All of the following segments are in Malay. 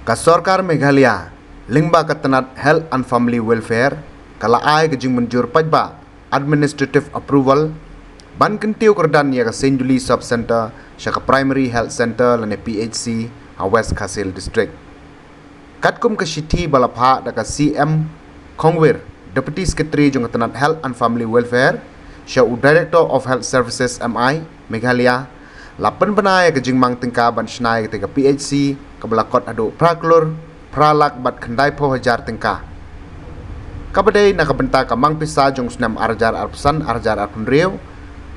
Ka Sorkar Meghalaya lingba ka tanat Health and Family Welfare kala ai ka jing menjur pajba administrative approval ban Kyntiew Kyrdan ya ka Seinduli sub center syaka primary health center lane PHC a West Kasil district katkum ka shiti balapha da ka CM Khongwir deputy secretary jong ka tanat Health and Family Welfare sya director of health services MI Meghalaya lapan banaya ka jing Mang Tyngka ban shnai ka PHC kabalakot adu Klur pralak bat khandai po hajar Tyngka kabadai nakabenta ka Mang pisa jong snam arjar arpsan arjar arpunriu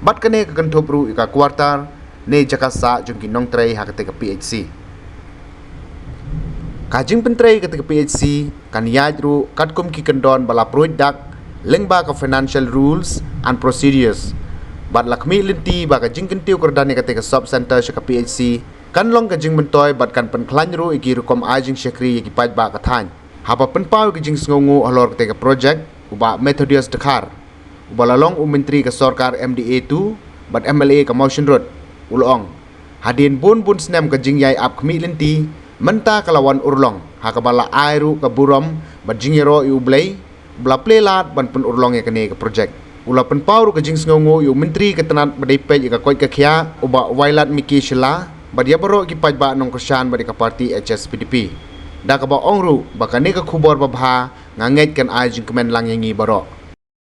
bat kane ka kantobru ika kuartar ne jakasa jong kinong tray hakate ka PHC kajing pentray ka PHC kan yajru katkum ki kandon bala product lengba ka financial rules and procedures bat lakmi linti ba ka jing Kyntiew Kyrdan ka sub center ka PHC kan long ka jing mentoy bat kan pen klanjru iki rukom ajing syakri ki paj ba ka than haba pen pau ki jing sngongu alor ka project uba methodist dekar uba lalong menteri ka Sorkar MDA 2 bat MLA ka motion road ulong hadin bun snem ka jing yai ap khmi linti menta kalawan urlong hakabala airu ka buram bat jing yero yu blai bla plelat ban pen urlong ya kane ka project ula pen pau ka jing sngongu yu menteri ka tanat badai pej ka koi ka khia uba wailat miki shila badia baro ki pajba nong kersan badi ka parti HSPDP da ka ba ongru bakane ka khubor babha nganget kan ajing kemen lang yangi baro